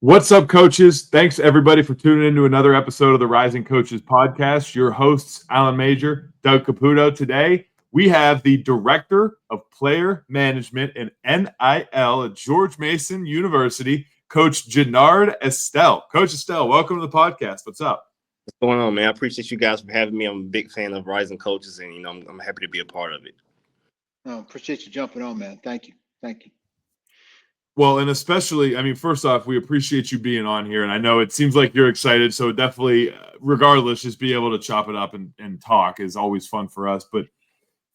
What's up, coaches? Thanks, everybody, for tuning into another episode of the Rising Coaches Podcast. Your hosts, Alan Major, Doug Caputo. Today, we have the Director of Player Management and NIL at George Mason University, Coach Janard Estell. Coach Estell, welcome to the podcast. What's up? What's going on, man? I appreciate you guys for having me. I'm a big fan of Rising Coaches, and I'm happy to be a part of it. Appreciate you jumping on, man. Thank you. Well, and especially, first off, we appreciate you being on here, and I know it seems like you're excited, so definitely, regardless, just be able to chop it up and talk is always fun for us. But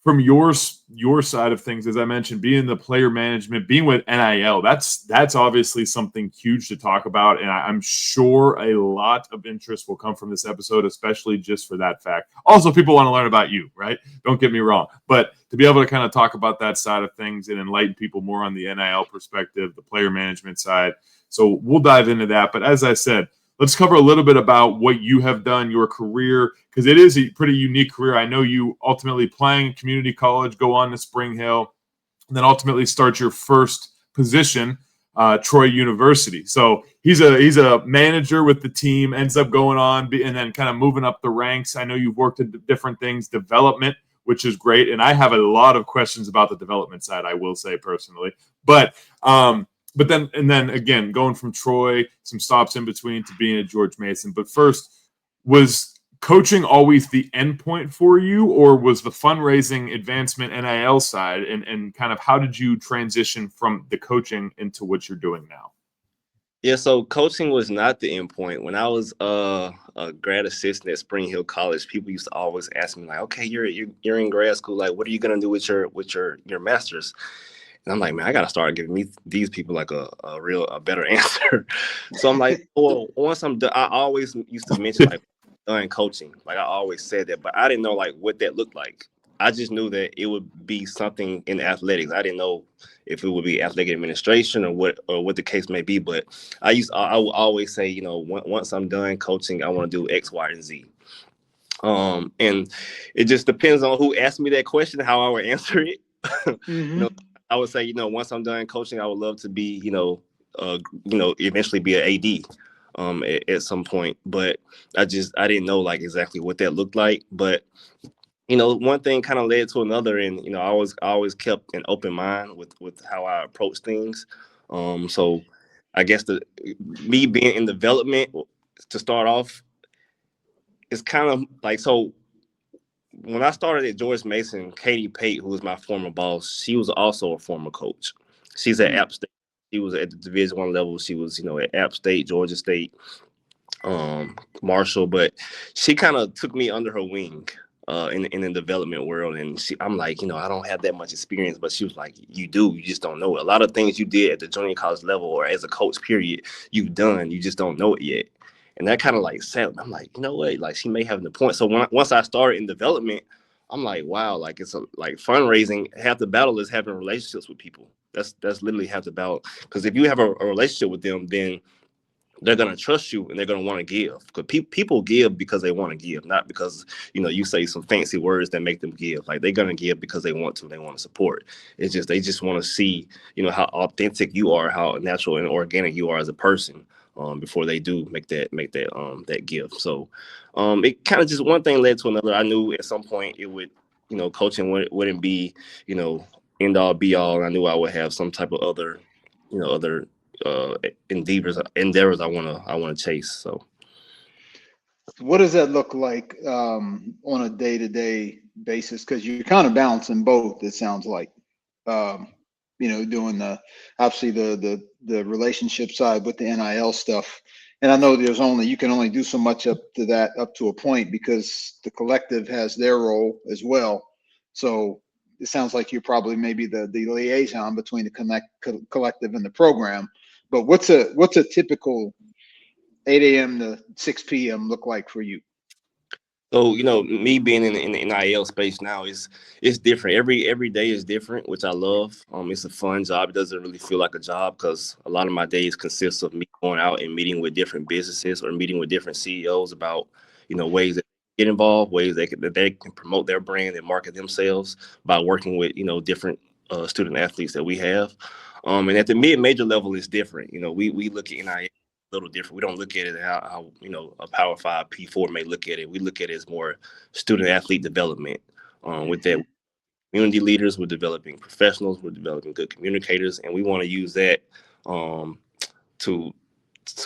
from your side of things, as I mentioned, being the player management, being with NIL, that's obviously something huge to talk about, and I'm sure a lot of interest will come from this episode, especially just for that fact. Also, people want to learn about you, right? Don't get me wrong, but to be able to kind of talk about that side of things and enlighten people more on the NIL perspective, the player management side. So we'll dive into that. But as I said, let's cover a little bit about what you have done, your career, because it is a pretty unique career. I know you ultimately playing community college, go on to Spring Hill, and then ultimately start your first position, Troy University. So he's a manager with the team, ends up going on and then kind of moving up the ranks. I know you've worked at different things, development, which is great. And I have a lot of questions about the development side, I will say personally. But then again, going from Troy, some stops in between to being at George Mason. But first, was coaching always the end point for you, or was the fundraising, advancement, NIL side, and kind of how did you transition from the coaching into what you're doing now? Yeah, so coaching was not the end point. When I was a grad assistant at Spring Hill College, people used to always ask me, like, okay, you're in grad school, like, what are you gonna do with your master's? And I'm like, man, I gotta start giving these people like a better answer. So I'm like, well, once I'm done, I always used to mention like done coaching. Like I always said that, but I didn't know like what that looked like. I just knew that it would be something in athletics. I didn't know if it would be athletic administration or what the case may be. But I would always say, once I'm done coaching, I want to do X, Y, and Z. And it just depends on who asked me that question, how I would answer it. Mm-hmm. I would say, once I'm done coaching, I would love to be, eventually be an AD at some point. But I didn't know like exactly what that looked like. But one thing kind of led to another, and I always kept an open mind with how I approach things. So I guess me being in development to start off, it's kind of like, so when I started at George Mason, Katie Pate, who was my former boss, she was also a former coach. She's at App State. She was at the Division I level. She was, at App State, Georgia State, Marshall, but she kind of took me under her wing in the development world. And I'm like, I don't have that much experience, but she was like, you do, you just don't know it. A lot of things you did at the junior college level or as a coach, period, you've done, you just don't know it yet. And that kind of like set. I'm like, you know what? Like she may have the point. So once I started in development, I'm like, wow, like it's like fundraising. Half the battle is having relationships with people. That's literally half the battle. Because if you have a relationship with them, then they're gonna trust you and they're gonna want to give. Because people give because they want to give, not because you say some fancy words that make them give. Like they're gonna give because they want to. They want to support. It's just they just want to see how authentic you are, how natural and organic you are as a person. Before they do make that gift. So it kind of just one thing led to another. I knew at some point it would, coaching wouldn't be, end all be all. And I knew I would have some type of other endeavors I want to chase. So What does that look like on a day-to-day basis? Because you're kind of balancing both, it sounds like. Doing obviously the relationship side with the NIL stuff. And I know you can only do so much up to a point because the collective has their role as well. So it sounds like you're probably maybe the liaison between the collective and the program. But what's a typical 8 a.m. to 6 p.m. look like for you? So, me being in the NIL space now is different. Every day is different, which I love. It's a fun job. It doesn't really feel like a job because a lot of my days consist of me going out and meeting with different businesses or meeting with different CEOs about, ways that they get involved, ways that they can promote their brand and market themselves by working with, different student athletes that we have. And at the mid-major level is different. We look at NIL little different. We don't look at it how a Power 5 P4 may look at it. We look at it as more student athlete development. With that, community leaders, we're developing professionals, we're developing good communicators, and we want to use that to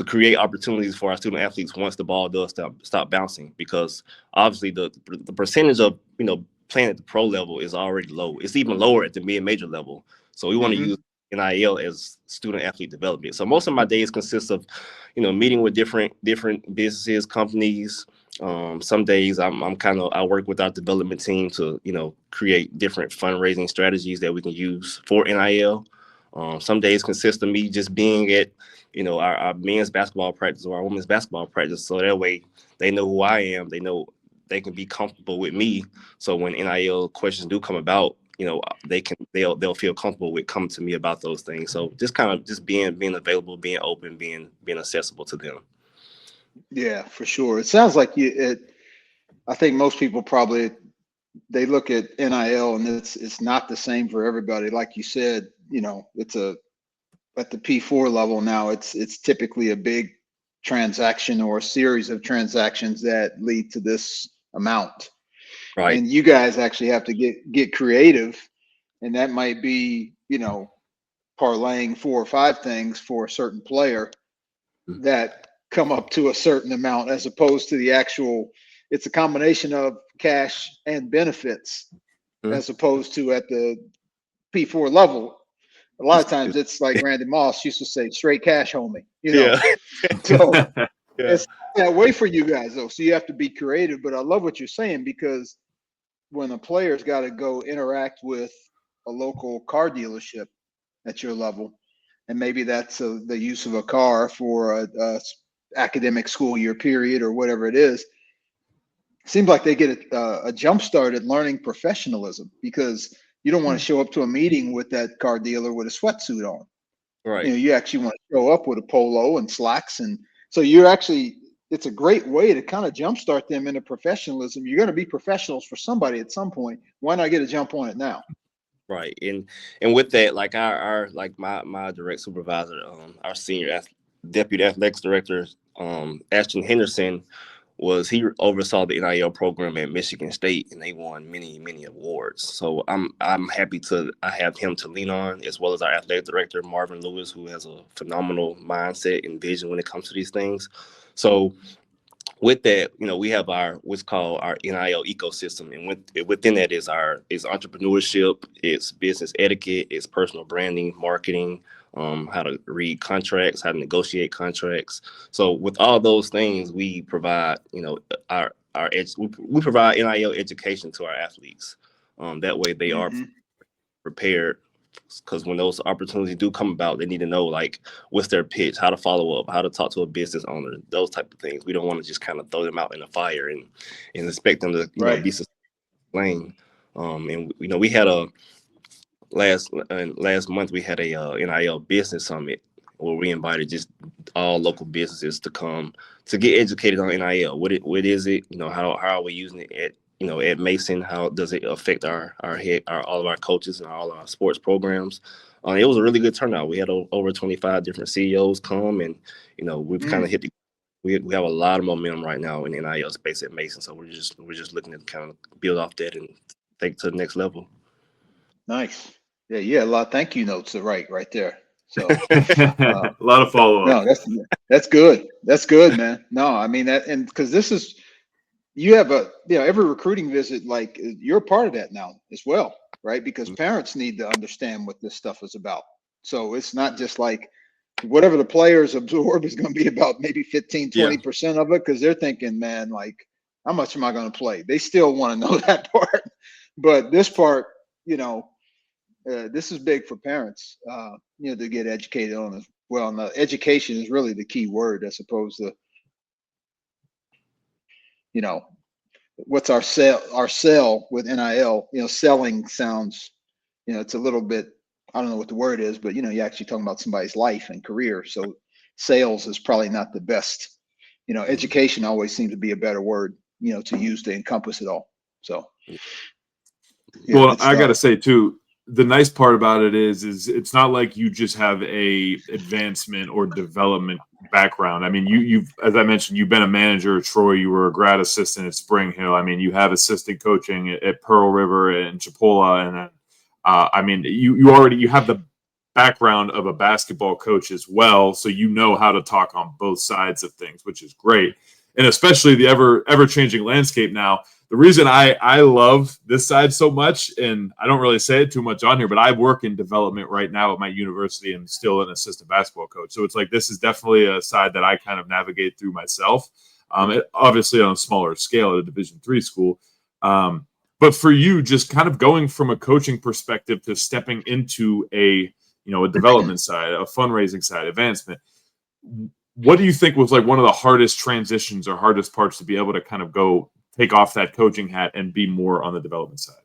create opportunities for our student athletes once the ball does stop bouncing, because obviously the percentage of playing at the pro level is already low. It's even lower at the mid-major level. So we want to use NIL as student athlete development. So most of my days consist of meeting with different businesses, companies. Some days I work with our development team to create different fundraising strategies that we can use for NIL. Some days consist of me just being at our men's basketball practice or our women's basketball practice, so that way they know who I am. They know they can be comfortable with me. So when NIL questions do come about, they'll feel comfortable with coming to me about those things. So just being available, being open, being accessible to them. Yeah, for sure. It sounds like I think most people probably, they look at NIL and it's not the same for everybody. Like you said, it's at the P4 level now, it's typically a big transaction or a series of transactions that lead to this amount. Right. And you guys actually have to get creative, and that might be, parlaying 4 or 5 things for a certain player that come up to a certain amount, as opposed to the actual, it's a combination of cash and benefits, as opposed to at the P4 level. A lot of times it's like Randy Moss used to say, straight cash, homie. So it's that way for you guys, though. So you have to be creative. But I love what you're saying, because when a player's got to go interact with a local car dealership at your level, and maybe that's the use of a car for a academic school year period or whatever it is, seems like they get a jump start at learning professionalism, because you don't want to show up to a meeting with that car dealer with a sweatsuit on. Right. You actually want to show up with a polo and slacks. And so it's a great way to kind of jumpstart them into professionalism. You're going to be professionals for somebody at some point. Why not get a jump on it now? Right. And with that, like my direct supervisor, our senior deputy athletics director, Ashton Henderson, he oversaw the NIL program at Michigan State, and they won many awards. So I'm happy I have him to lean on, as well as our athletic director, Marvin Lewis, who has a phenomenal mindset and vision when it comes to these things. So with that, we have what's called our NIL ecosystem, and within that is entrepreneurship, it's business etiquette, it's personal branding, marketing, how to read contracts, how to negotiate contracts. So with all those things, we provide, we provide NIL education to our athletes. That way they are prepared, because when those opportunities do come about, they need to know, like, what's their pitch, how to follow up, how to talk to a business owner, those type of things. We don't want to just kind of throw them out in the fire and expect them to be sustained. And we had last month we had a NIL business summit where we invited just all local businesses to come to get educated on NIL. What is it? How are we using it at Mason? How does it affect all of our coaches and all our sports programs? It was a really good turnout. We had over 25 different CEOs come, and we've kind of hit we have a lot of momentum right now in the NIL space at Mason. So we're just looking to kind of build off that and take it to the next level. Nice. Yeah, a lot of thank you notes to write right there. So a lot of follow-up. No, that's good. That's good, man. No, I mean that, and because this is, you have every recruiting visit, like, you're a part of that now as well, right? Because parents need to understand what this stuff is about. So it's not just like whatever the players absorb is going to be about maybe 15-20% of it, because they're thinking, man, like, how much am I going to play? They still want to know that part, but this part, this is big for parents, to get educated on as well. And education is really the key word, as opposed to, what's our sell with NIL. Selling sounds, it's a little bit, I don't know what the word is, but you're actually talking about somebody's life and career. So sales is probably not the best. Education always seems to be a better word, to use to encompass it all. So well, I got to say too, the nice part about it is it's not like you just have a advancement or development background. I mean, you've, as I mentioned, you've been a manager at Troy. You were a grad assistant at Spring Hill. I mean, you have assistant coaching at Pearl River and Chipola, and then I mean, you have the background of a basketball coach as well, so you know how to talk on both sides of things, which is great. And especially the ever changing landscape now. The reason I love this side so much, and I don't really say it too much on here, but I work in development right now at my university and still an assistant basketball coach. So it's like this is definitely a side that I kind of navigate through myself. Obviously on a smaller scale at a Division III school. But for you, just kind of going from a coaching perspective to stepping into a development side, a fundraising side, advancement. What do you think was like one of the hardest transitions or hardest parts to be able to kind of go take off that coaching hat and be more on the development side?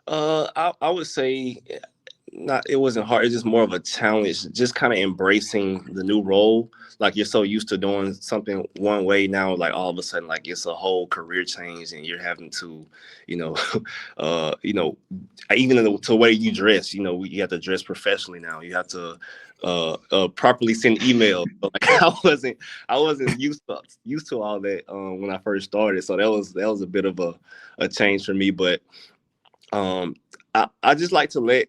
I would say it wasn't hard. It's just more of a challenge, just kind of embracing the new role. Like you're so used to doing something one way now, like all of a sudden, like it's a whole career change and you're having to, even to the way you dress, you have to dress professionally now. You have to properly send emails. So, like I wasn't used to all that when I first started. So that was a bit of a change for me. But I just like to let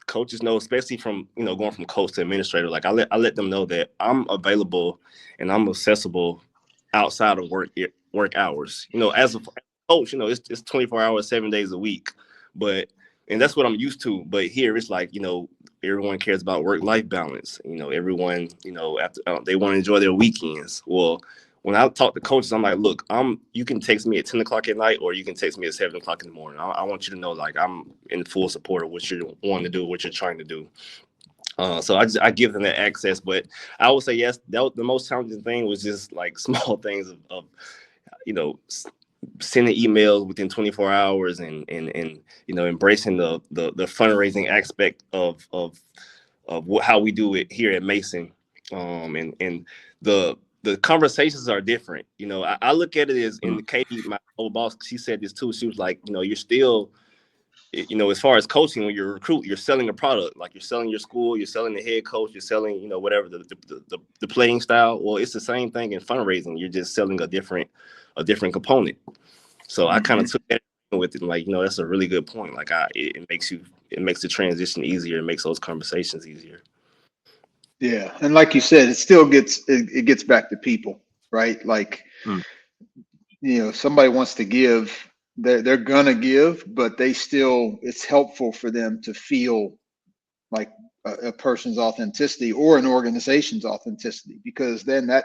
coaches know, especially from going from coach to administrator. Like I let them know that I'm available and I'm accessible outside of work hours. As a coach, it's 24 hours, 7 days a week. And that's what I'm used to. But here it's like everyone cares about work-life balance. Everyone after they want to enjoy their weekends. Well, when I talk to coaches, I'm like, look, you can text me at 10 o'clock at night or you can text me at 7 o'clock in the morning. I want you to know, like, I'm in full support of what you're wanting to do, what you're trying to do. So I give them that access. But I would say, yes, the most challenging thing was just like small things of sending emails within 24 hours and embracing the fundraising aspect of how we do it here at Mason. And the conversations are different. I look at it as, in Katie, my old boss, she said this too. She was like, you're still, as far as coaching, when you're a recruit, you're selling a product. Like you're selling your school, you're selling the head coach, you're selling, whatever the playing style. Well, it's the same thing in fundraising. You're just selling a different component. So I kind of took that with it. Like, that's a really good point. Like it makes the transition easier. It makes those conversations easier. Yeah, and like you said, it gets back to people, right? Like, somebody wants to give, they're gonna give, but it's helpful for them to feel like a person's authenticity or an organization's authenticity, because then that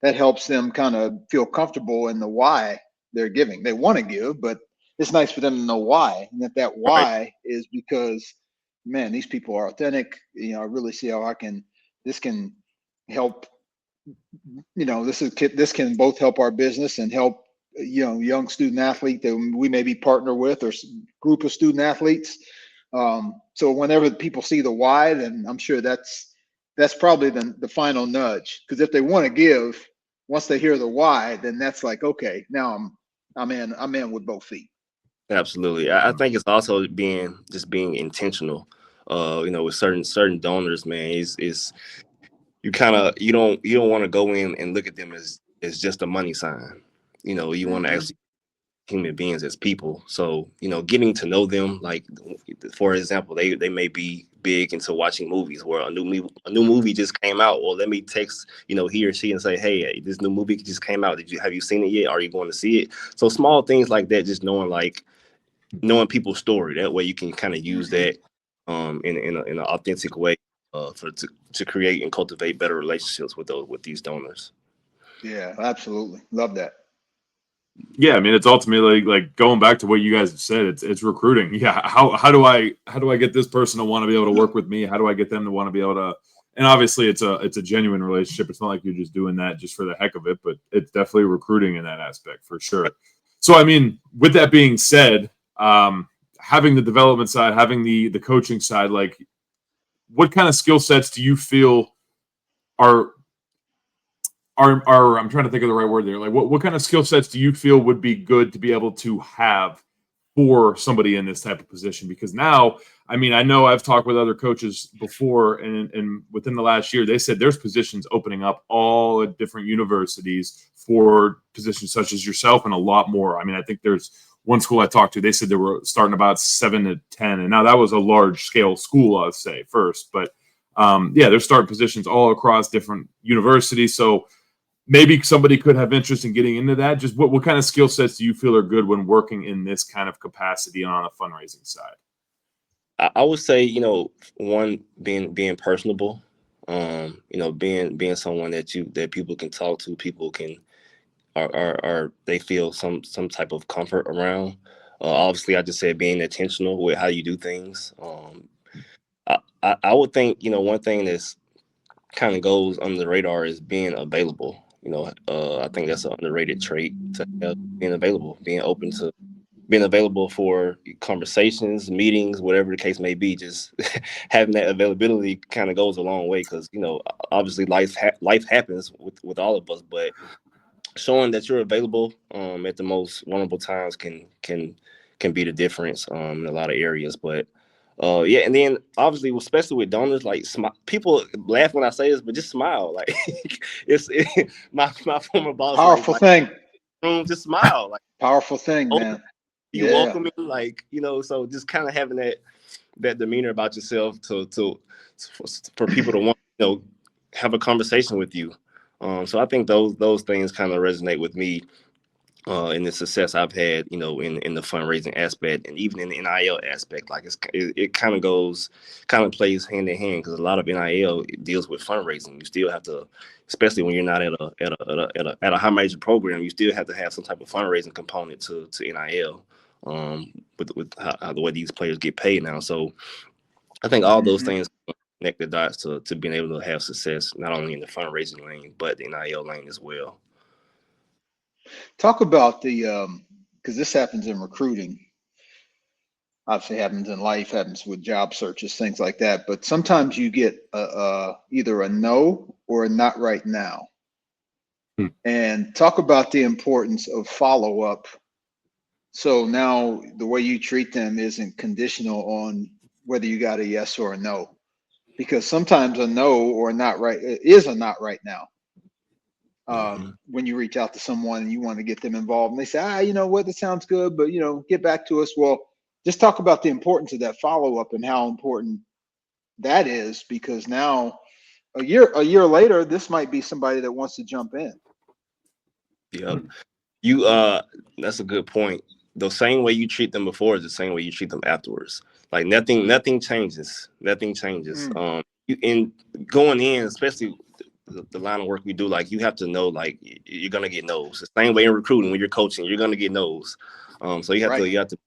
helps them kind of feel comfortable in the why they're giving. They want to give, but it's nice for them to know why, and that why is because, man, these people are authentic. I really see how this can help. This can both help our business and help young student athlete that we maybe partner with, or group of student athletes. So whenever people see the why, then I'm sure that's probably the final nudge. Because if they want to give, once they hear the why, then that's like, okay, now I'm in with both feet. Absolutely. I think it's also being intentional. With certain donors, man, is you don't want to go in and look at them as just a money sign. You want to actually human beings as people. So, getting to know them, like, for example, they may be big into watching movies, where a new movie just came out. Well, let me text, he or she and say, hey, this new movie just came out. Have you seen it yet? Are you going to see it? So small things like that, just knowing people's story. That way you can kind of use that in an authentic way to create and cultivate better relationships with these donors. Yeah, absolutely. Love that. Yeah, I mean, it's ultimately like going back to what you guys have said. It's recruiting. Yeah, how do I get this person to want to be able to work with me? How do I get them to want to be able to? And obviously, it's a genuine relationship. It's not like you're just doing that just for the heck of it, but it's definitely recruiting in that aspect for sure. So, I mean, with that being said, having the development side, having the coaching side, like, what kind of skill sets do you feel are I'm trying to think of the right word there. Like, what kind of skill sets do you feel would be good to be able to have for somebody in this type of position? Because now, I mean, I know I've talked with other coaches before, and within the last year, they said there's positions opening up all at different universities for positions such as yourself and a lot more. I mean, I think there's one school I talked to, they said they were starting about 7 to 10. And now that was a large scale school, I'd say first, but yeah, they're starting positions all across different universities. So maybe somebody could have interest in getting into that. Just what kind of skill sets do you feel are good when working in this kind of capacity on a fundraising side? I would say, one, being personable, being someone that people can talk to, people can are they feel some type of comfort around. Obviously, I just said being intentional with how you do things. I would think, one thing that's kind of goes under the radar is being available. I think that's an underrated trait, to have, being available, being available for conversations, meetings, whatever the case may be. Just having that availability kind of goes a long way, because obviously life happens with all of us, but showing that you're available at the most vulnerable times can be the difference in a lot of areas. But yeah, and then obviously, especially with donors, like people laugh when I say this, but just smile. Like my former boss, Powerful thing. Just smile, like powerful thing, man. You welcome it, like, so just kind of having that demeanor about yourself for people to want have a conversation with you. So I think those things kind of resonate with me in the success I've had, in the fundraising aspect, and even in the NIL aspect. Like it kind of plays hand in hand, because a lot of NIL deals with fundraising. You still have to, especially when you're not at a high major program, you still have to have some type of fundraising component to NIL. With how the way these players get paid now. So I think all those things connect the dots to being able to have success, not only in the fundraising lane, but the NIL lane as well. Talk about the, because this happens in recruiting. Obviously happens in life, happens with job searches, things like that. But sometimes you get either a no or a not right now. And talk about the importance of follow-up. So now the way you treat them isn't conditional on whether you got a yes or a no, because sometimes a no or a not right is a not right now. When you reach out to someone and you want to get them involved, and they say, you know what, that sounds good, but get back to us. Well, just talk about the importance of that follow-up and how important that is, because now a year later, this might be somebody that wants to jump in. Yeah. That's a good point. The same way you treat them before is the same way you treat them afterwards. Like nothing changes. In going in, especially the line of work we do, like you have to know, like you're gonna get no's. The same way in recruiting, when you're coaching, you're gonna get no's. So you have to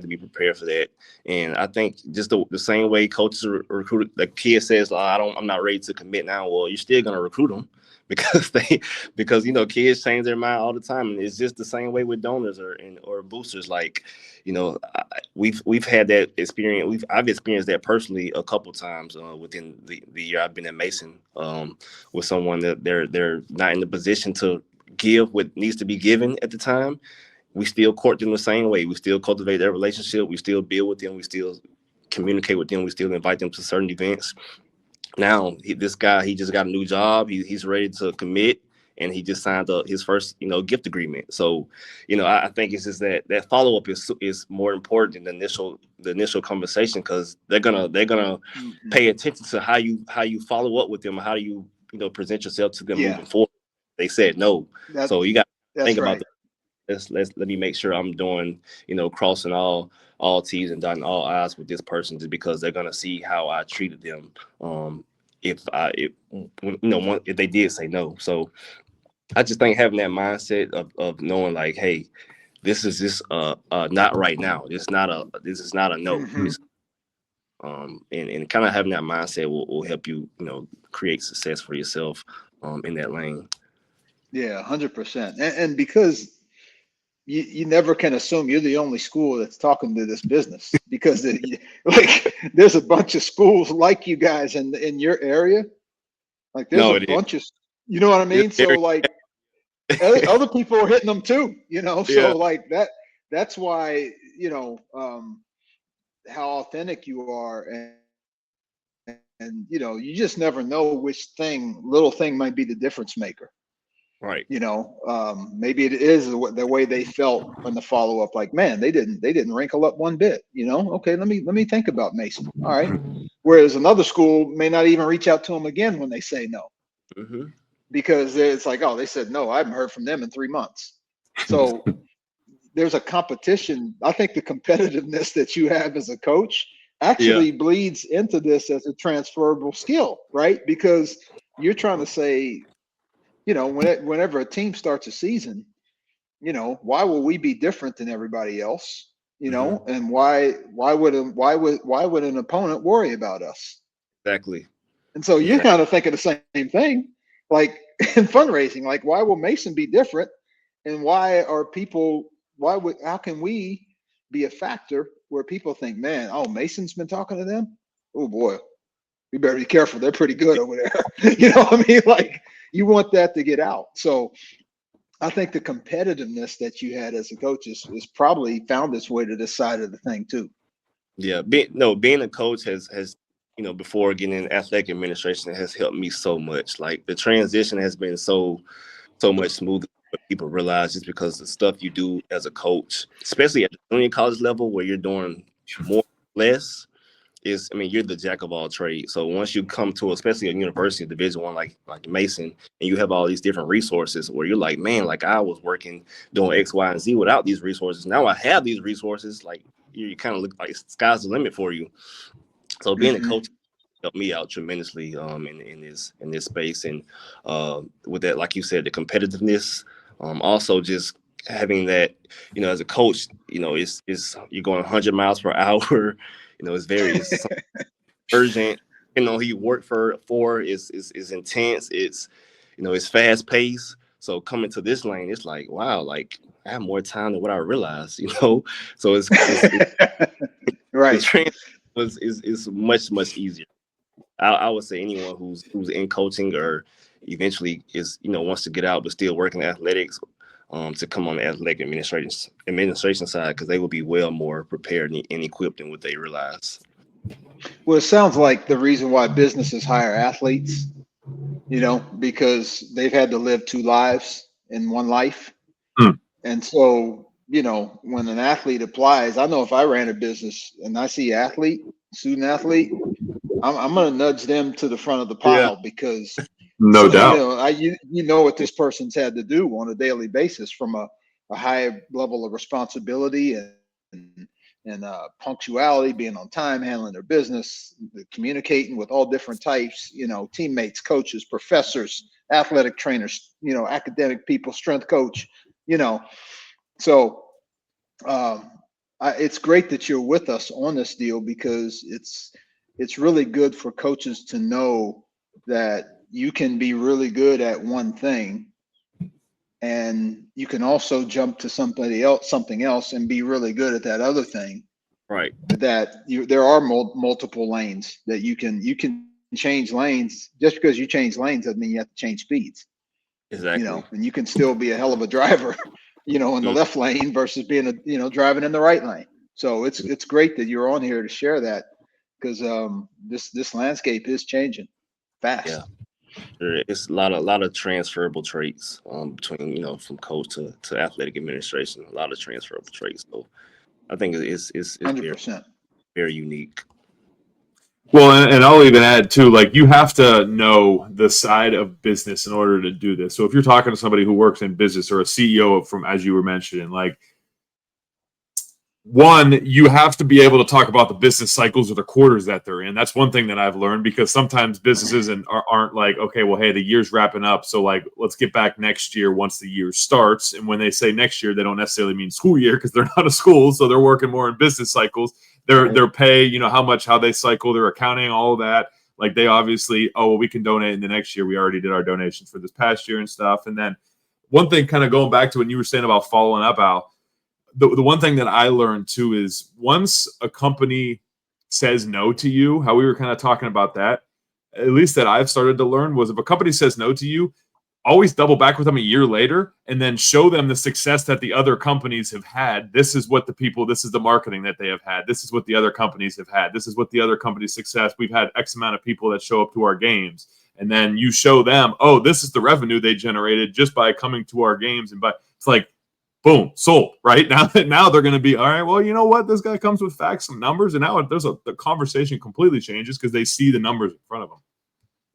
be prepared for that. And I think just the same way coaches recruit, the kid says, I'm not ready to commit now. Well, you're still gonna recruit them, because kids change their mind all the time. And it's just the same way with donors or boosters. Like, we've had that experience. I've experienced that personally a couple times within the year I've been at Mason, with someone that they're not in the position to give what needs to be given at the time. We still court them the same way. We still cultivate their relationship. We still build with them. We still communicate with them. We still invite them to certain events. Now, this guy, he just got a new job. He's ready to commit, and he just signed his first, gift agreement. So, I think it's just that follow up is more important than the initial conversation, because they're gonna pay attention to how you follow up with them, how do you present yourself to them moving forward. They said no, so you got to think about that. Let me make sure I'm doing, crossing all T's and dotting all I's with this person, just because they're gonna see how I treated them. If they did say no. So I just think having that mindset of knowing, like, hey, this is just not right now. This is not a no. And kind of having that mindset will help you, create success for yourself in that lane. Yeah, 100%. And because you never can assume you're the only school that's talking to this business, because there's a bunch of schools like you guys in your area. Like there's a bunch of, you know what I mean? So like other people are hitting them too, so like that's why how authentic you are, and you just never know which little thing might be the difference maker. Right. Maybe it is the way they felt on the follow up. Like, man, they didn't wrinkle up one bit. Okay, let me think about Mason. All right. Whereas another school may not even reach out to them again when they say no, because it's like, oh, they said no. I haven't heard from them in 3 months. So there's a competition. I think the competitiveness that you have as a coach actually bleeds into this as a transferable skill, right? Because you're trying to say, whenever a team starts a season, why will we be different than everybody else? And why would an opponent worry about us? Exactly. And so you're kind of thinking the same thing, like in fundraising, like, why will Mason be different? And how can we be a factor where people think, man, oh, Mason's been talking to them? Oh boy, we better be careful. They're pretty good over there. You know what I mean? Like, you want that to get out. So I think the competitiveness that you had as a coach is probably found its way to this side of the thing too. Yeah. Being a coach has before getting in athletic administration, has helped me so much. Like, the transition has been so much smoother than people realize, just because the stuff you do as a coach, especially at the junior college level where you're doing more or less, you're the jack of all trades. So once you come to, especially a university, Division I, like Mason, and you have all these different resources where you're like, man, like, I was working doing X, Y, and Z without these resources. Now I have these resources. Like, you kind of look like sky's the limit for you. So being a coach helped me out tremendously in this space, and with that, like you said, the competitiveness, also just having that, as a coach, it's you're going 100 miles per hour. It's urgent. Who you work for is intense. It's it's fast paced. So coming to this lane, it's like, wow, like, I have more time than what I realized. So it's right. The trend is much easier. I would say anyone who's in coaching, or eventually wants to get out but still working athletics, to come on the athletic administration side, because they will be well more prepared and equipped than what they realize. Well, it sounds like the reason why businesses hire athletes, because they've had to live 2 lives in one life. And so, when an athlete applies, I know if I ran a business and I see student athlete, I'm going to nudge them to the front of the pile, because no doubt, you know what this person's had to do on a daily basis, from a high level of responsibility and punctuality, being on time, handling their business, communicating with all different types, teammates, coaches, professors, athletic trainers, academic people, strength coach, So it's great that you're with us on this deal, because it's really good for coaches to know that you can be really good at one thing, and you can also jump to something else and be really good at that other thing. Right. That there are multiple lanes that you can change lanes. Just because you change lanes doesn't mean you have to change speeds. Exactly. And you can still be a hell of a driver, in the left lane versus being driving in the right lane. So it's great that you're on here to share that, because this landscape is changing fast. Yeah. It's a lot of transferable traits between from coach to athletic administration. A lot of transferable traits. So I think it's 100%. very unique. Well, and I'll even add too, like, you have to know the side of business in order to do this. So if you're talking to somebody who works in business, or a CEO from, as you were mentioning, like, one, you have to be able to talk about the business cycles or the quarters that they're in. That's one thing that I've learned, because sometimes businesses aren't like, okay, well, hey, the year's wrapping up, so, like, let's get back next year once the year starts. And when they say next year, they don't necessarily mean school year, because they're not a school, so they're working more in business cycles. Their pay, how they cycle, their accounting, all of that. Like, they obviously, oh, well, we can donate in the next year. We already did our donations for this past year and stuff. And then one thing, kind of going back to what you were saying about following up, Al, the one thing that I learned too is, once a company says no to you, how we were kind of talking about that, at least that I've started to learn, was, if a company says no to you, always double back with them a year later and then show them the success that the other companies have had. This is what this is the marketing that they have had. This is what the other companies have had. This is what the other company's success. We've had X amount of people that show up to our games. And then you show them, oh, this is the revenue they generated just by coming to our games. And it's like, boom, sold, right? Now they're going to be, all right, well, you know what? This guy comes with facts and numbers. And now the conversation completely changes because they see the numbers in front of them.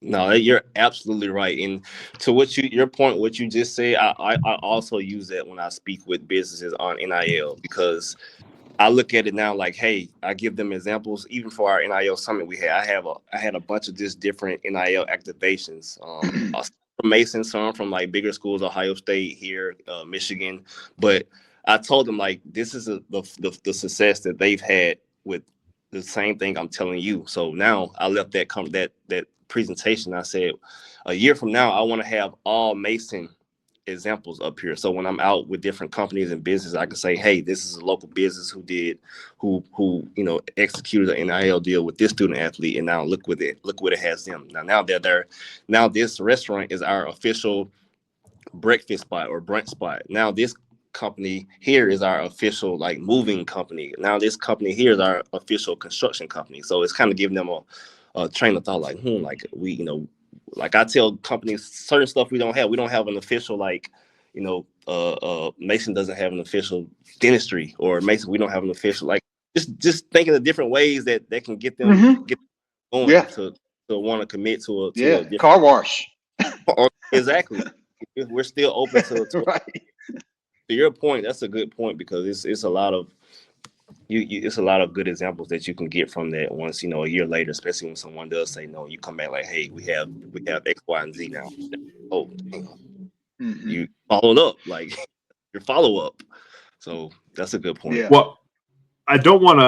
No, you're absolutely right. And to your point, what you just said, I also use that when I speak with businesses on NIL, because I look at it now like, hey, I give them examples. Even for our NIL summit we had, I had a bunch of just different NIL activations. From Mason, some from like bigger schools, Ohio State here, Michigan. But I told them like, this is the success that they've had with the same thing I'm telling you. So now I left that presentation. I said, a year from now, I want to have all Mason examples up here. So when I'm out with different companies and business, I can say, hey, this is a local business who executed an NIL deal with this student athlete, and now look what it has them. Now they're there. Now this restaurant is our official breakfast spot or brunch spot. Now this company here is our official like moving company. Now this company here is our official construction company. So it's kind of giving them a train of thought, like, like we, like I tell companies certain stuff we don't have. We don't have an official, like, Mason doesn't have an official dentistry, or Mason, we don't have an official, like, just thinking of different ways that can get them going to want to commit to a different car wash. Exactly. We're still open to right. To your point, that's a good point, because it's a lot of it's a lot of good examples that you can get from that once, a year later, especially when someone does say no, you come back like, hey, we have X, Y, and Z now. Oh, you followed up, like your follow-up. So that's a good point. Yeah. Well, I don't want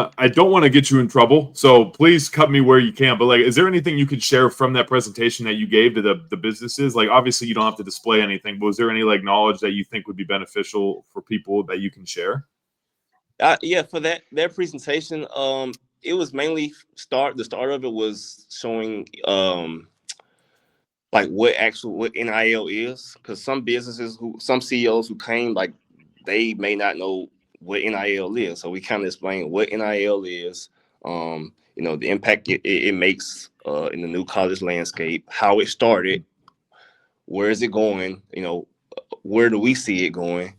to get you in trouble, so please cut me where you can. But like, is there anything you could share from that presentation that you gave to the businesses? Like, obviously you don't have to display anything, but was there any like knowledge that you think would be beneficial for people that you can share? Yeah, for that presentation, it was mainly the start of it was showing like what NIL is, because some CEOs who came, like, they may not know what NIL is. So we kind of explain what NIL is, the impact it makes in the new college landscape, how it started, where is it going, where do we see it going.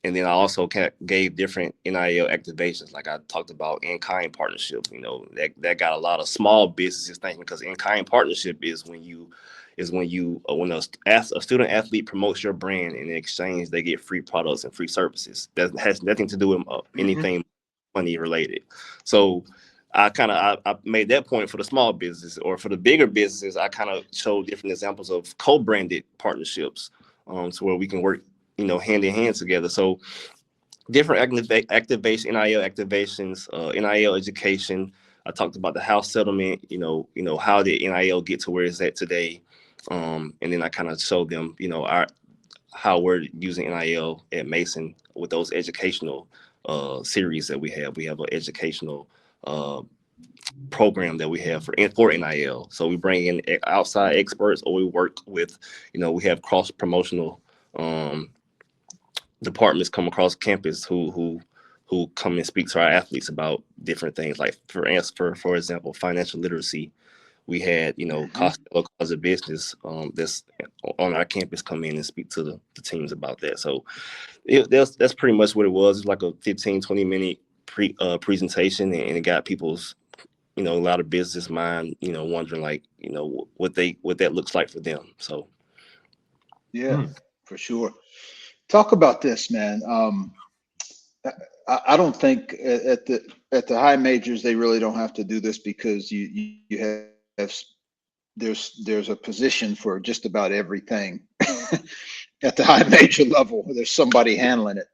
And then I also gave different NIL activations. Like I talked about in-kind partnership, that got a lot of small businesses thinking, because in-kind partnership is when a student athlete promotes your brand, and in exchange they get free products and free services. That has nothing to do with anything money related. So I made that point for the small business. Or for the bigger businesses, I kind of showed different examples of co-branded partnerships, to where we can work hand in hand together. So different activation, NIL activations, NIL education. I talked about the house settlement, how did NIL get to where it's at today. And then I kind of showed them, how we're using NIL at Mason with those educational series that we have. We have an educational program that we have for NIL. So we bring in outside experts, or we work with, we have cross promotional departments come across campus who come and speak to our athletes about different things. Like for example, financial literacy. We had, Costello Cause of Business that's on our campus come in and speak to the teams about that. So that's pretty much what it was. It's like a 15-20 minute presentation, and it got people's, a lot of business mind, wondering like, what that looks like for them. So yeah, for sure. Talk about this, man. I don't think at the high majors they really don't have to do this, because you have there's a position for just about everything. At the high major level, there's somebody handling it.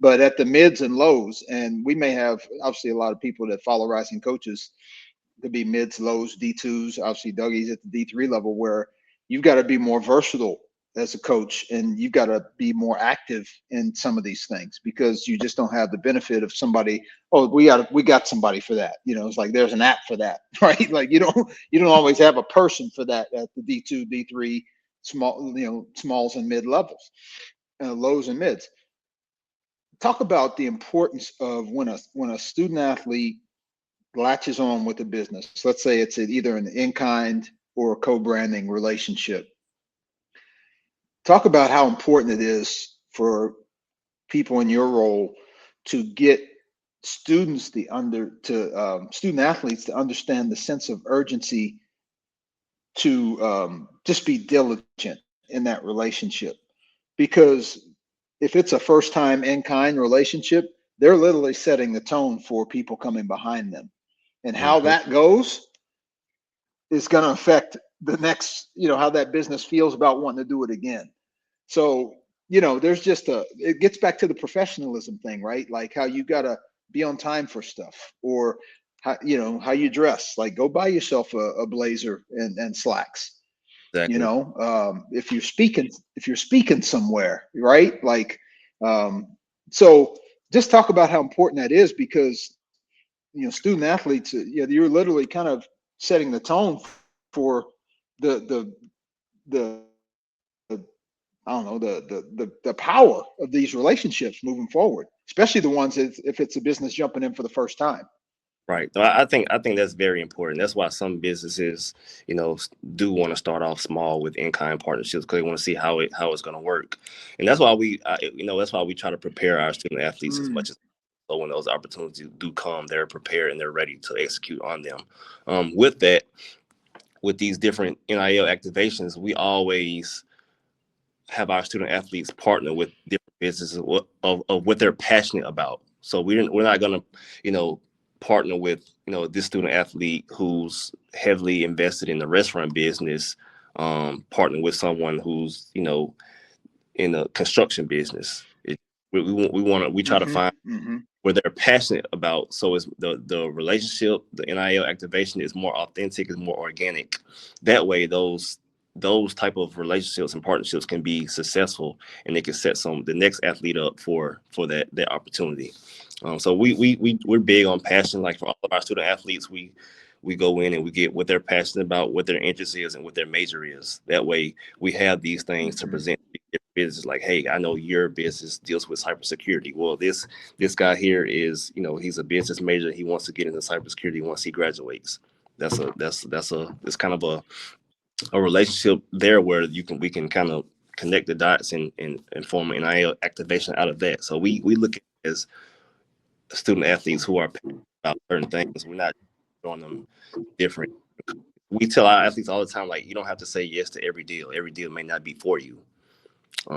But at the mids and lows, and we may have obviously a lot of people that follow rising coaches, could be mids, lows, D2s, obviously Dougie's at the D3 level, where you've got to be more versatile as a coach, and you've got to be more active in some of these things, because you just don't have the benefit of somebody. Oh, we got somebody for that. It's like there's an app for that, right? Like you don't always have a person for that at the D2, D3 smalls and mid levels, lows and mids. Talk about the importance of when a student athlete latches on with a business. Let's say it's either an in-kind or a co-branding relationship. Talk about how important it is for people in your role to get student athletes to understand the sense of urgency to just be diligent in that relationship. Because if it's a first-time in-kind relationship, they're literally setting the tone for people coming behind them. And how that goes is going to affect the next, how that business feels about wanting to do it again. So, there's just it gets back to the professionalism thing, right? Like how you got to be on time for stuff, or how you dress. Like go buy yourself a blazer and slacks. Exactly. If you're speaking somewhere, right? Like, so just talk about how important that is, because student athletes, you're literally kind of setting the tone for the I don't know, the power of these relationships moving forward, especially the ones if it's a business jumping in for the first time. Right. So I think that's very important. That's why some businesses, do want to start off small with in-kind partnerships, because they want to see how it's going to work. And that's why that's why we try to prepare our student athletes as much as, so when those opportunities do come, they're prepared and they're ready to execute on them. With these different NIL activations, we always have our student athletes partner with different businesses of what they're passionate about. So we're not going to, partner with, this student athlete who's heavily invested in the restaurant business, partner with someone who's, in the construction business. We try to find where they're passionate about. So it's the relationship, the NIL activation is more authentic, is more organic. That way, those type of relationships and partnerships can be successful, and they can set the next athlete up for that opportunity. So we're big on passion. Like for all of our student athletes, we go in and we get what they're passionate about, what their interest is, and what their major is. That way, we have these things to present to business. Like, hey, I know your business deals with cybersecurity. Well, this guy here is, he's a business major. He wants to get into cybersecurity once he graduates. It's kind of a relationship there where we can kind of connect the dots and form an NIL activation out of that. So we look at it as student athletes who are passionate about certain things. We're not showing them different. We tell our athletes all the time, like, you don't have to say yes to every deal. Every deal may not be for you.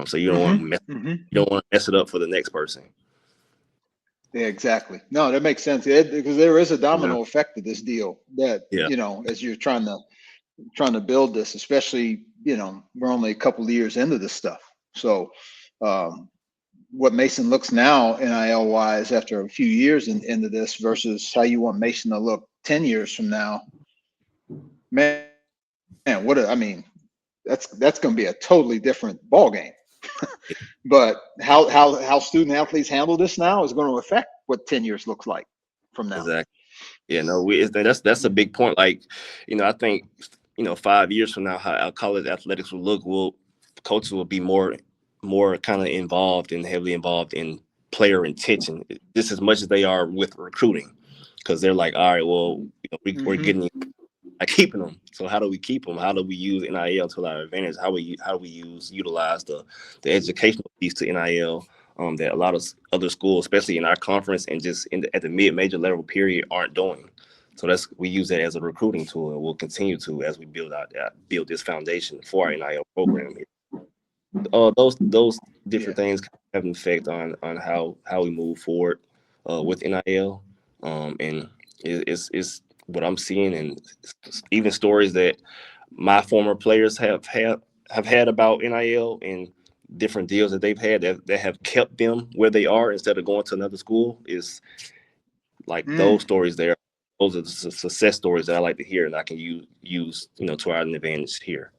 So you don't want to mess it up for the next person. Yeah, exactly. No, that makes sense. Because there is a domino effect to this deal that, as you're trying to build this, especially, we're only a couple of years into this stuff. So what Mason looks now NIL wise after a few years into this versus how you want Mason to look 10 years from now, man, that's going to be a totally different ball game. But how student athletes handle this now is going to affect what 10 years looks like from now. Exactly. Yeah, no, that's a big point. Like, I think, 5 years from now, how our college athletics will look, coaches will be more kind of heavily involved in player retention, just as much as they are with recruiting, because they're like, all right, well, we're getting keeping them. So how do we keep them? How do we use NIL to our advantage? How do we utilize the educational piece to NIL that a lot of other schools, especially in our conference and just at the mid-major level period, aren't doing. So we use that as a recruiting tool, and we'll continue to as we build this foundation for our NIL program here. Those different things have an effect on how we move forward with NIL, and it's what I'm seeing, and even stories that my former players have had about NIL and different deals that they've had that have kept them where they are instead of going to another school, is like those stories there. Those are the success stories that I like to hear, and I can use to our advantage here.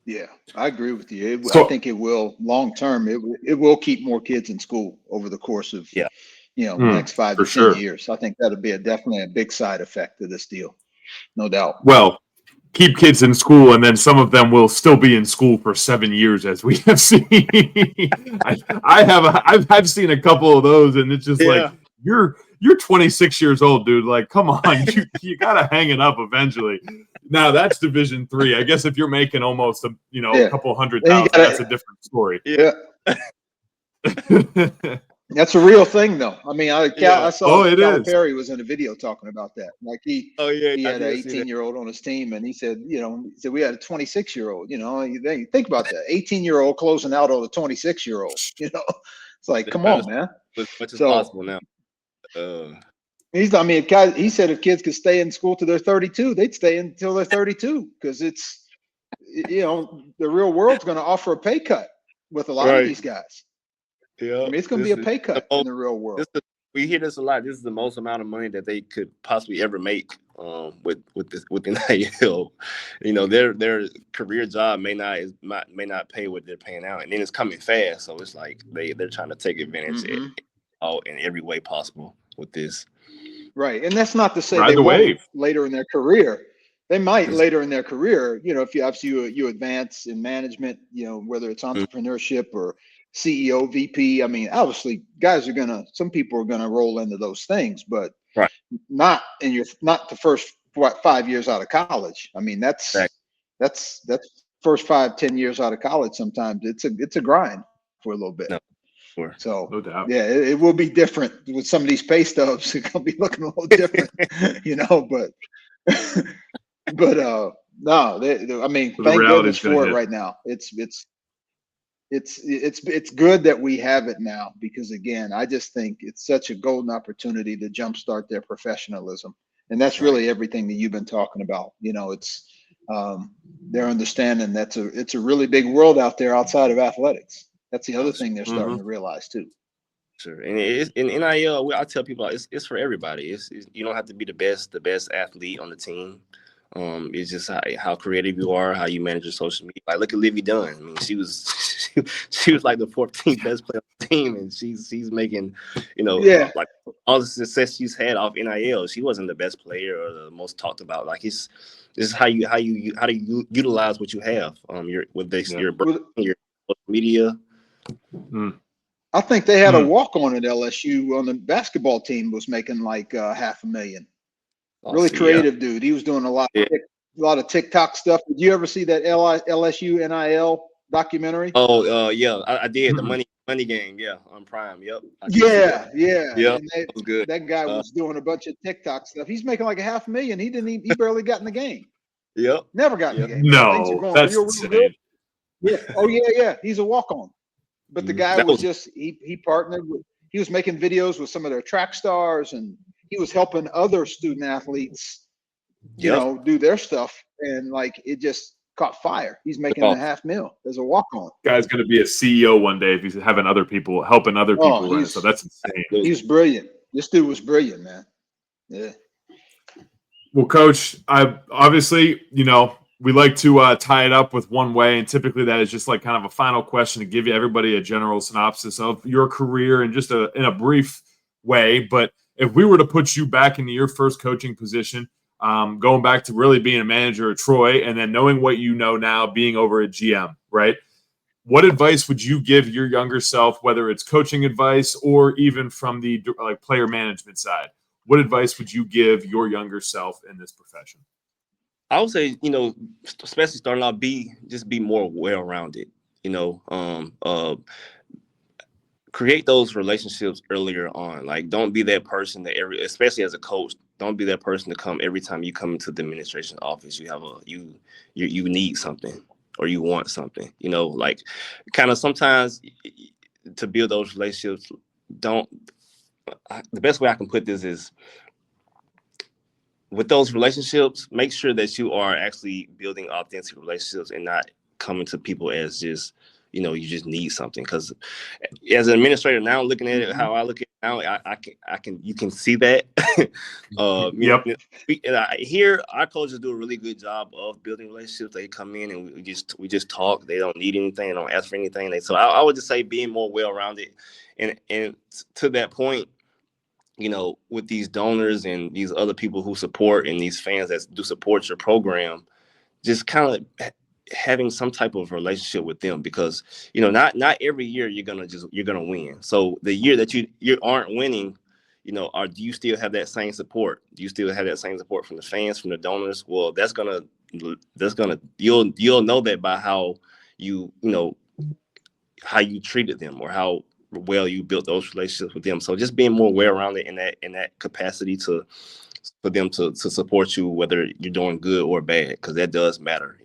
Yeah, I agree with you. I think it will long term. It will keep more kids in school over the course of next 5 to 10 years. I think that'll be definitely a big side effect of this deal, no doubt. Well, keep kids in school, and then some of them will still be in school for 7 years, as we have seen. I've seen a couple of those, and it's just like you're 26 years old, dude. Like, come on, you gotta hang it up eventually. Now that's Division III. I guess if you're making almost a couple $100,000, that's a different story. Yeah. That's a real thing, though. I mean, I saw Calipari was in a video talking about that. Like he had an 18-year-old on his team, and he said, we had a 26-year-old. You think about that, 18-year-old closing out on a 26-year-old. It's like, come on, man. As much as possible now. He said if kids could stay in school till they're 32, they'd stay until they're 32 because it's, the real world's going to offer a pay cut with a lot of these guys. Yeah, I mean, it's going to be a pay cut in the real world. We hear this a lot. This is the most amount of money that they could possibly ever make with NIL. Their career job may not pay what they're paying out, and then it's coming fast. So it's like they're trying to take advantage in every way possible with this. Right, and that's not to say they won't later in their career. They might later in their career. If you advance in management, whether it's entrepreneurship or CEO, VP. I mean, obviously, some people are gonna roll into those things, but not the first 5 years out of college. I mean, that's first 5-10 years out of college. Sometimes it's a grind for a little bit. No, sure. So no doubt. Yeah, it will be different with some of these pay stubs. It's gonna be looking a little different, but no, I mean, thank goodness for it right now. It's good that we have it now because, again, I just think it's such a golden opportunity to jumpstart their professionalism. And that's really everything that you've been talking about. It's their understanding it's a really big world out there outside of athletics. That's the other thing they're starting to realize too. Sure. And in NIL, I tell people it's for everybody. You don't have to be the best athlete on the team. It's just how creative you are, how you manage your social media. Like, look at Livy Dunn. I mean, she was like the 14th best player on the team, and she's making, like all the success she's had off NIL. She wasn't the best player or the most talked about. Like, this is how you utilize what you have. Your social media. I think they had a walk on at LSU on the basketball team was making like $500,000. Really creative dude. He was doing a lot of TikTok stuff. Did you ever see that LSU NIL documentary? Oh, yeah, I did. The money game, on Prime. Yep. Yeah. That was good. That guy was doing a bunch of TikTok stuff. He's making like $500,000. He barely got in the game. Yep. Never got in the game. No, that's insane. Good. Yeah. Oh yeah. He's a walk-on. But the guy was just he partnered with. He was making videos with some of their track stars, and he was helping other student athletes, do their stuff, and like it just caught fire. He's making $500,000 as a walk-on. Guy's going to be a CEO one day if he's helping other people. So that's insane. He's brilliant. This dude was brilliant, man. Yeah. Well, Coach, obviously, we like to tie it up with one way, and typically that is just like kind of a final question to give everybody a general synopsis of your career and just in a brief way. But if we were to put you back into your first coaching position, going back to really being a manager at Troy and then knowing what you know now, being over at GM, right? What advice would you give your younger self, whether it's coaching advice or even from the player management side? What advice would you give your younger self in this profession? I would say, especially starting out, be more well-rounded, create those relationships earlier on. Like, don't be that person that especially as a coach, don't be that person to come every time you come into the administration office. You need something or you want something, like kind of sometimes to build those relationships. The best way I can put this is, with those relationships, make sure that you are actually building authentic relationships and not coming to people as just, you just need something. Because as an administrator now, looking at it how I look at it now, you can see that. Here, our coaches do a really good job of building relationships. They come in and we just talk. They don't need anything. They don't ask for anything. So I would just say being more well-rounded, and to that point, with these donors and these other people who support and these fans that do support your program, just kind of having some type of relationship with them, because not every year you're gonna win. So the year that you aren't winning, do you still have that same support? Do you still have that same support from the fans, from the donors? Well, you'll know that by how how you treated them, or how well you built those relationships with them. So just being more well-rounded in that capacity for them to support you, whether you're doing good or bad, because that does matter.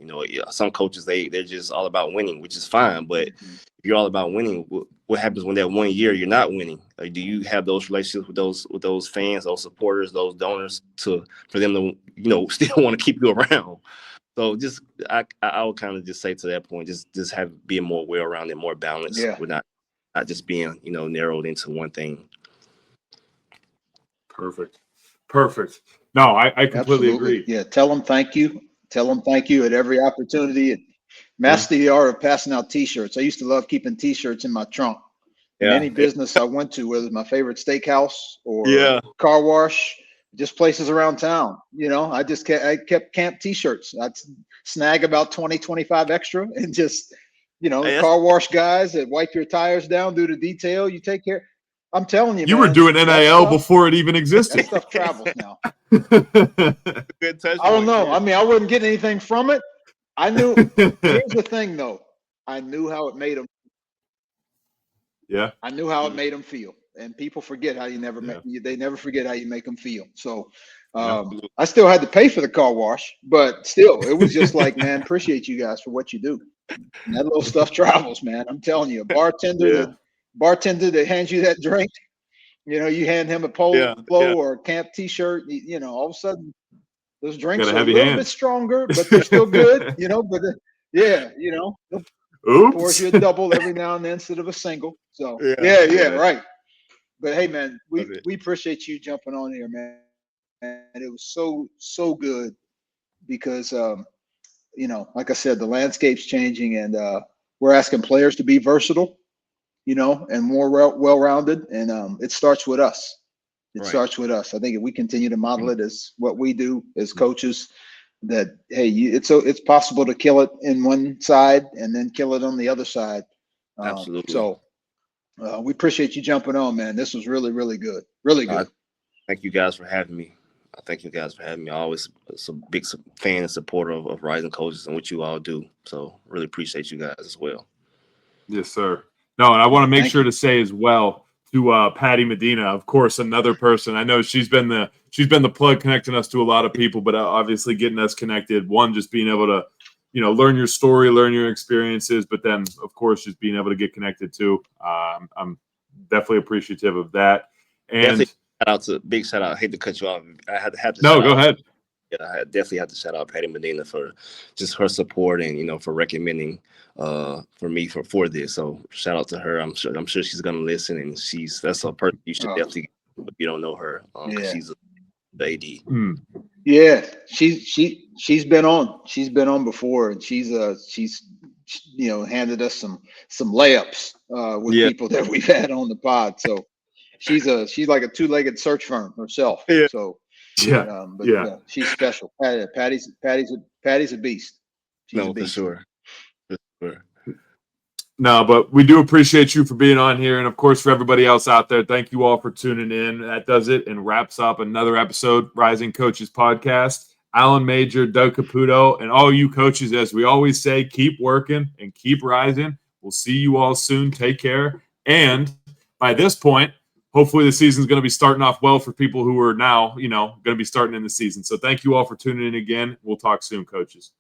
Some coaches, they're just all about winning, which is fine. But if you're all about winning, what happens when that one year you're not winning? Like, do you have those relationships with those fans, those supporters, those donors, for them to still want to keep you around? So just I would kind of just say to that point, just being more well-rounded, more balanced. Yeah. We're not just being narrowed into one thing. Perfect. No, I completely agree. Yeah, tell them thank you. Tell them thank you at every opportunity. Master the art of passing out T-shirts. I used to love keeping T-shirts in my trunk. In any business I went to, whether it's my favorite steakhouse or car wash, just places around town. I kept camp T-shirts. I'd snag about 20, 25 extra, and just, car wash guys that wipe your tires down, do the detail. You take care. I'm telling you, you man, were doing NIL before it even existed. That stuff travels now. Good touch. I don't know. I mean, I wouldn't get anything from it. I knew. Here's the thing, though. I knew how it made them. Yeah. I knew how it made them feel, and people forget how they never forget how you make them feel. So, I still had to pay for the car wash, but still, it was just like, man, appreciate you guys for what you do. And that little stuff travels, man. I'm telling you, a bartender that hands you that drink, you hand him a polo or a camp T-shirt, all of a sudden those drinks are a little bit stronger, but they're still good, Oops. Pours you a double every now and then instead of a single. So right. But hey, man, we appreciate you jumping on here, man. And it was so good because like I said, the landscape's changing, and we're asking players to be versatile, and more well-rounded, and it starts with us. Starts with us. I think if we continue to model it as what we do as coaches, that hey, it's possible to kill it in one side and then kill it on the other side. Absolutely. So we appreciate you jumping on, man. This was really, really good. Really good. Thank you guys for having me. I'm always a big fan and supporter of Rising Coaches and what you all do. So really appreciate you guys as well. Yes, sir. No, and I want to make sure to say as well to Patty Medina, of course, another person. I know she's been the plug connecting us to a lot of people, but obviously getting us connected. One, just being able to, learn your story, learn your experiences, but then, of course, just being able to get connected too. I'm definitely appreciative of that. And big shout out. I hate to cut you off. I had to. No, go ahead. Yeah, I definitely have to shout out Patty Medina for just her support and for recommending for me for this. So shout out to her. I'm sure she's gonna listen, and that's a person you should definitely, if you don't know her, she's the AD. Yeah, she's been on. She's been on before, and she's handed us some layups with people that we've had on the pod. So she's like a two-legged search firm herself. Yeah. So she's special. Patty's a beast. She's a beast. For sure. No, but we do appreciate you for being on here. And, of course, for everybody else out there, thank you all for tuning in. That does it and wraps up another episode, Rising Coaches Podcast. Alan Major, Doug Caputo, and all you coaches, as we always say, keep working and keep rising. We'll see you all soon. Take care. And by this point, hopefully the season's going to be starting off well for people who are now, going to be starting in the season. So thank you all for tuning in again. We'll talk soon, coaches.